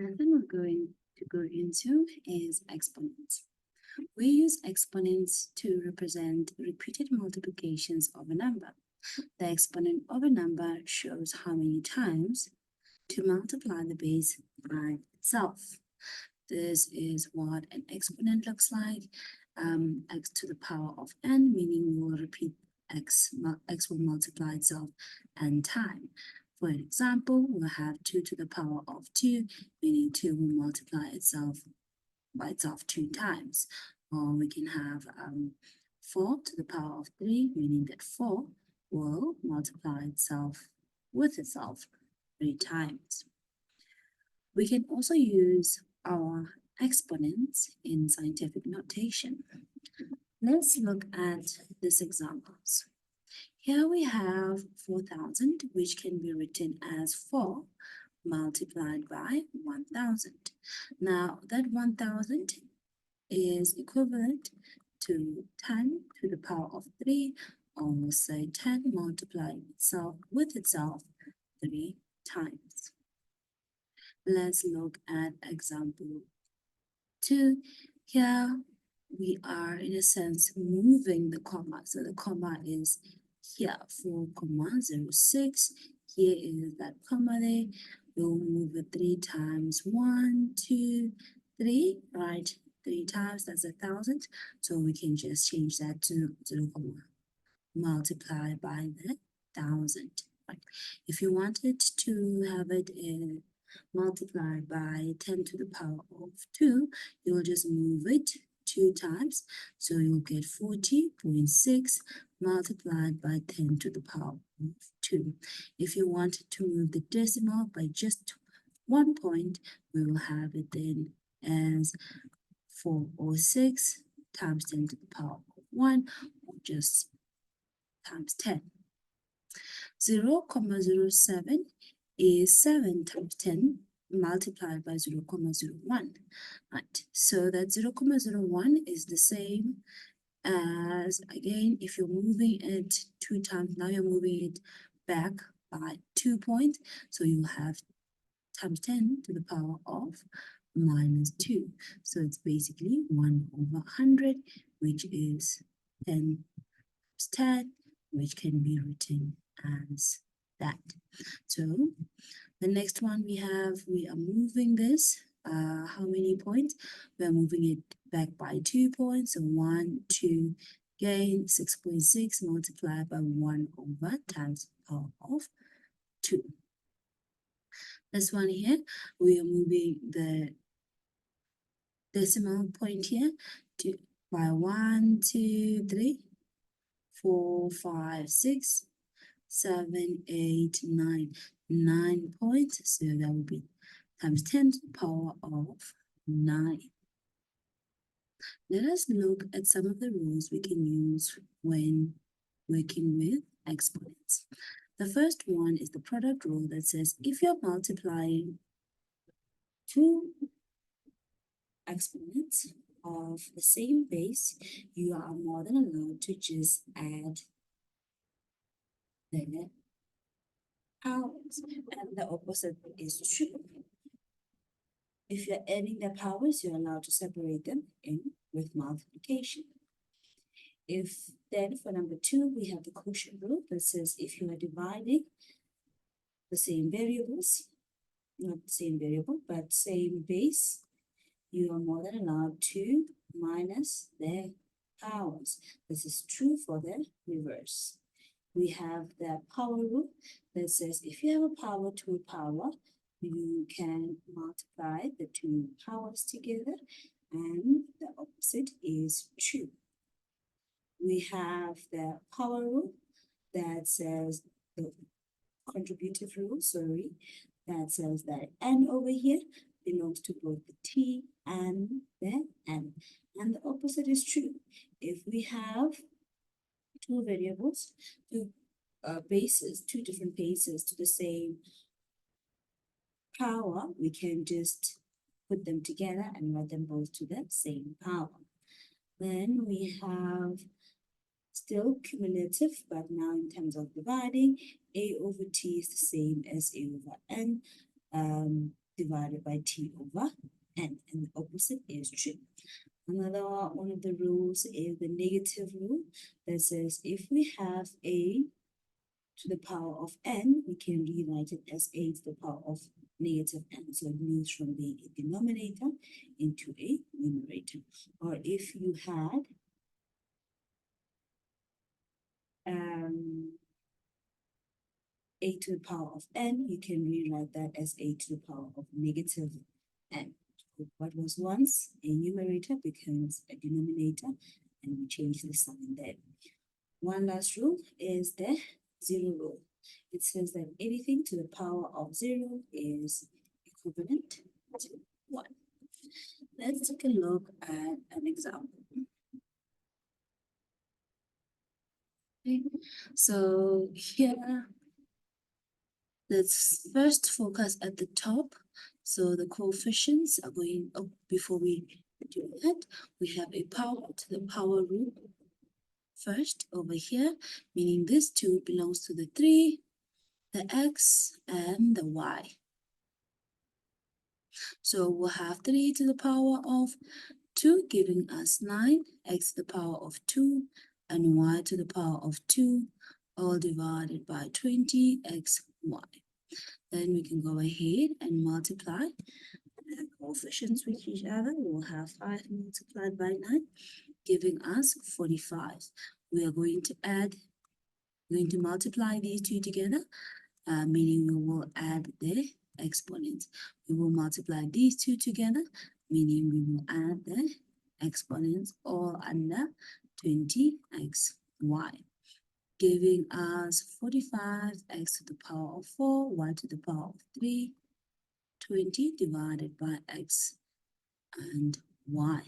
method we're going to go into is exponents. We use exponents to represent repeated multiplications of a number. The exponent of a number shows how many times to multiply the base by itself. This is what an exponent looks like. X to the power of n, meaning we'll repeat x will multiply itself n time. For an example, we'll have 2 to the power of 2, meaning 2 will multiply itself by itself 2 times. Or we can have 4 to the power of 3, meaning that 4 will multiply itself with itself 3 times. We can also use our exponents in scientific notation. Let's look at these examples. Here we have 4,000, which can be written as 4 multiplied by 1,000. Now, that 1,000 is equivalent to 10 to the power of 3, or we'll say 10 multiplying itself with itself 3 times. Let's look at example 2. Here we are, in a sense, moving the comma. So the comma is here, 4,06. Here is that comma there. We'll move it 3 times. 1, 2, 3, right? 3 times, that's 1,000. So we can just change that to 0, multiply by the 1,000. Right? If you wanted to have it multiplied by 10 to the power of 2, you'll just move it 2 times. So you'll get 40.6 multiplied by 10 to the power of 2. If you wanted to move the decimal by just 1 point, we will have it then as 406 times 10 to the power of 1, or just times 10. 0,07 is 7 times 10 multiplied by 0,01. Right, so that 0,01 is the same as, again, if you're moving it 2 times, now you're moving it back by 2 points, so you have times 10 to the power of minus 2. So it's basically 1 over 100, which is 10 times 10, which can be written as that. So the next one we are moving this, how many points? We are moving it back by 2 points, so 1, 2, again, 6.6 multiplied by 1 over times the power of 2. This one here, we are moving the decimal point here by 1, 2, 3, 4, 5, 6, 7, 8, 9 points. So that will be times 10 to the power of 9. Let us look at some of the rules we can use when working with exponents. The first one is the product rule that says if you're multiplying 2 exponents of the same base, you are more than allowed to just add their powers, and the opposite is true. If you're adding the powers, you're allowed to separate them in with multiplication. If then for number 2, we have the quotient rule that says if you are dividing the same variables, not the same variable, but same base, you are more than allowed to minus their powers. This is true for the reverse. We have the power rule that says if you have a power to a power, you can multiply the 2 powers together, and the opposite is true. We have the power rule that says, the contributive rule, sorry, that says that n over here belongs to both the t and the n. And the opposite is true. If we have 2 variables, 2 bases, 2 different bases to the same power, we can just put them together and write them both to the same power. Then we have still cumulative, but now in terms of dividing, a over t is the same as a over n. divided by t over n, and the opposite is true. Another one of the rules is the negative rule that says if we have a to the power of n, we can rewrite it as a to the power of negative n. So it moves from the denominator into a numerator. Or if you had a to the power of n, you can rewrite that as a to the power of negative n. What was once a numerator becomes a denominator, and we change the sign there. One last rule is the zero rule. It says that anything to the power of 0 is equivalent to 1. Let's take a look at an example. Okay. So here, let's first focus at the top. So the coefficients are going up. Before we do that, we have a power to the power rule first over here, meaning this 2 belongs to the 3, the x, and the y. So we'll have 3 to the power of 2 giving us 9, x to the power of 2, and y to the power of 2, all divided by 20, x, y. Then we can go ahead and multiply the coefficients with each other. We'll have 5 multiplied by 9, giving us 45. We are going to multiply these two together, meaning we will add the exponents. We will multiply these two together, meaning we will add the exponents all under 20xy, giving us 45x to the power of 4, y to the power of 3, 20 divided by x and y.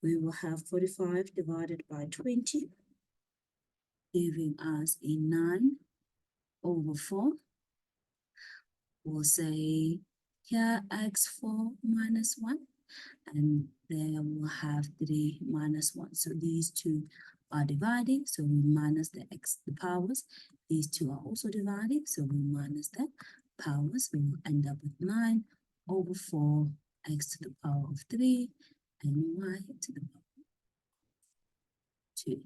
We will have 45 divided by 20, giving us a 9 over 4. We'll say here x4 minus 1, and there we'll have 3 minus 1. So these two are dividing, so we minus the powers. These two are also dividing, so we minus the powers. We will end up with 9 over 4, x to the power of 3, and y to the power of 2.